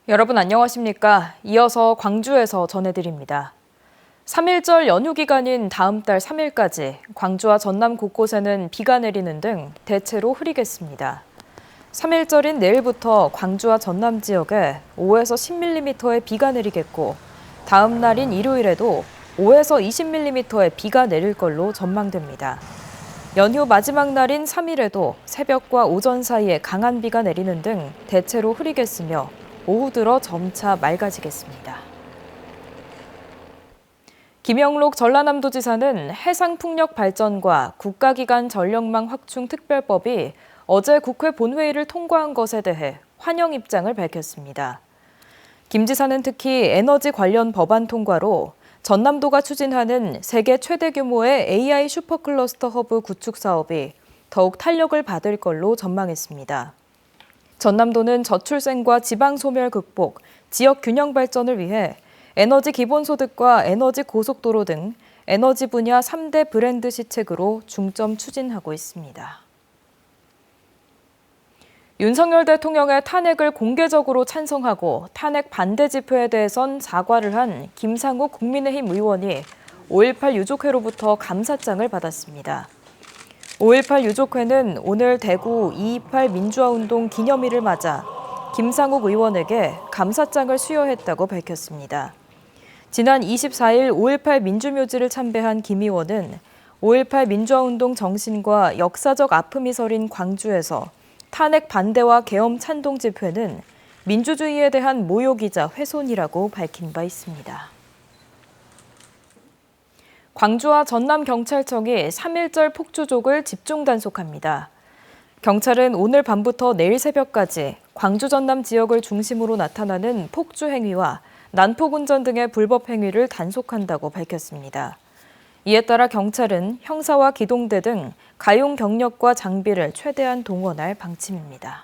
여러분 안녕하십니까? 이어서 광주에서 전해드립니다. 3.1절 연휴 기간인 다음 달 3일까지 광주와 전남 곳곳에는 비가 내리는 등 대체로 흐리겠습니다. 3.1절인 내일부터 광주와 전남 지역에 5에서 10mm의 비가 내리겠고 다음 날인 일요일에도 5에서 20mm의 비가 내릴 걸로 전망됩니다. 연휴 마지막 날인 3일에도 새벽과 오전 사이에 강한 비가 내리는 등 대체로 흐리겠으며 오후 들어 점차 맑아지겠습니다. 김영록 전라남도지사는 해상풍력 발전과 국가기관 전력망 확충 특별법이 어제 국회 본회의를 통과한 것에 대해 환영 입장을 밝혔습니다. 김 지사는 특히 에너지 관련 법안 통과로 전남도가 추진하는 세계 최대 규모의 AI 슈퍼클러스터 허브 구축 사업이 더욱 탄력을 받을 걸로 전망했습니다. 전남도는 저출생과 지방 소멸 극복, 지역 균형 발전을 위해 에너지 기본소득과 에너지 고속도로 등 에너지 분야 3대 브랜드 시책으로 중점 추진하고 있습니다. 윤석열 대통령의 탄핵을 공개적으로 찬성하고 탄핵 반대 집회에 대해선 사과를 한 김상욱 국민의힘 의원이 5.18 유족회로부터 감사장을 받았습니다. 5.18 유족회는 오늘 대구 2.28 민주화운동 기념일을 맞아 김상욱 의원에게 감사장을 수여했다고 밝혔습니다. 지난 24일 5.18 민주묘지를 참배한 김 의원은 5.18 민주화운동 정신과 역사적 아픔이 서린 광주에서 탄핵 반대와 계엄 찬동 집회는 민주주의에 대한 모욕이자 훼손이라고 밝힌 바 있습니다. 광주와 전남경찰청이 3.1절 폭주족을 집중 단속합니다. 경찰은 오늘 밤부터 내일 새벽까지 광주 전남 지역을 중심으로 나타나는 폭주 행위와 난폭 운전 등의 불법 행위를 단속한다고 밝혔습니다. 이에 따라 경찰은 형사와 기동대 등 가용 경력과 장비를 최대한 동원할 방침입니다.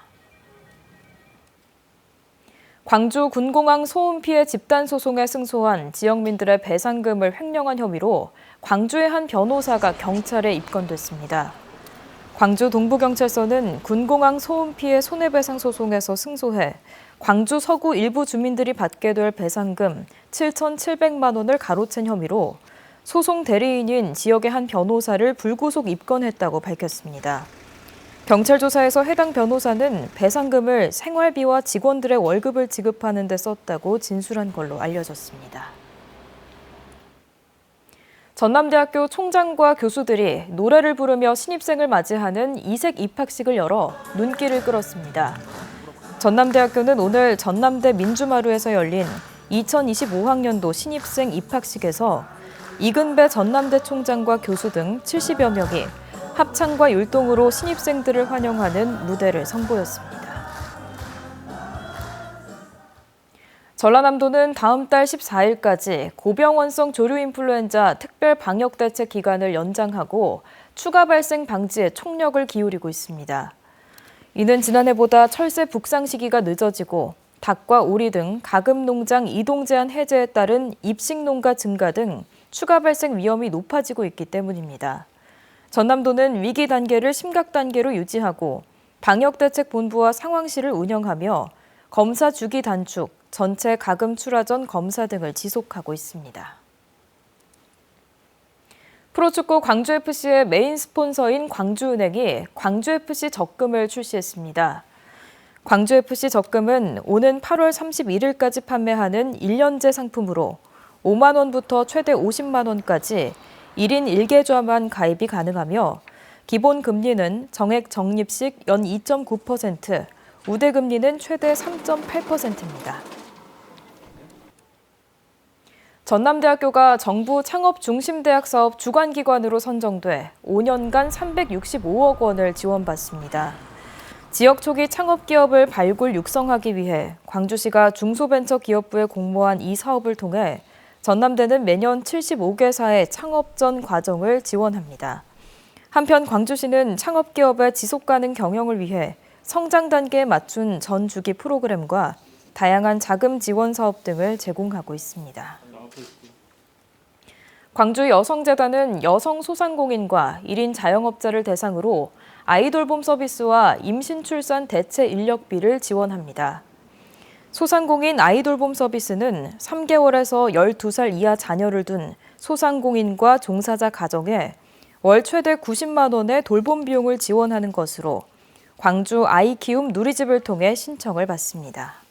광주 군공항 소음 피해 집단 소송에 승소한 지역민들의 배상금을 횡령한 혐의로 광주의 한 변호사가 경찰에 입건됐습니다. 광주 동부경찰서는 군공항 소음 피해 손해배상 소송에서 승소해 광주 서구 일부 주민들이 받게 될 배상금 7,700만 원을 가로챈 혐의로 소송 대리인인 지역의 한 변호사를 불구속 입건했다고 밝혔습니다. 경찰 조사에서 해당 변호사는 배상금을 생활비와 직원들의 월급을 지급하는 데 썼다고 진술한 걸로 알려졌습니다. 전남대학교 총장과 교수들이 노래를 부르며 신입생을 맞이하는 이색 입학식을 열어 눈길을 끌었습니다. 전남대학교는 오늘 전남대 민주마루에서 열린 2025학년도 신입생 입학식에서 이근배 전남대 총장과 교수 등 70여 명이 합창과 율동으로 신입생들을 환영하는 무대를 선보였습니다. 전라남도는 다음 달 14일까지 고병원성 조류인플루엔자 특별 방역대책 기간을 연장하고 추가 발생 방지에 총력을 기울이고 있습니다. 이는 지난해보다 철새 북상 시기가 늦어지고 닭과 오리 등 가금농장 이동 제한 해제에 따른 입식농가 증가 등 추가 발생 위험이 높아지고 있기 때문입니다. 전남도는 위기 단계를 심각 단계로 유지하고 방역대책본부와 상황실을 운영하며 검사 주기 단축, 전체 가금 출하전 검사 등을 지속하고 있습니다. 프로축구 광주FC의 메인 스폰서인 광주은행이 광주FC 적금을 출시했습니다. 광주FC 적금은 오는 8월 31일까지 판매하는 1년제 상품으로 5만 원부터 최대 50만 원까지 1인 1계좌만 가입이 가능하며 기본 금리는 정액 적립식 연 2.9%, 우대 금리는 최대 3.8%입니다. 전남대학교가 정부 창업중심대학 사업 주관기관으로 선정돼 5년간 365억 원을 지원받습니다. 지역 초기 창업기업을 발굴 육성하기 위해 광주시가 중소벤처기업부에 공모한 이 사업을 통해 전남대는 매년 75개사의 창업전 과정을 지원합니다. 한편 광주시는 창업기업의 지속가능 경영을 위해 성장 단계에 맞춘 전주기 프로그램과 다양한 자금 지원 사업 등을 제공하고 있습니다. 광주 여성재단은 여성 소상공인과 1인 자영업자를 대상으로 아이돌봄 서비스와 임신 출산 대체 인력비를 지원합니다. 소상공인 아이돌봄 서비스는 3개월에서 12살 이하 자녀를 둔 소상공인과 종사자 가정에 월 최대 90만 원의 돌봄 비용을 지원하는 것으로 광주 아이키움 누리집을 통해 신청을 받습니다.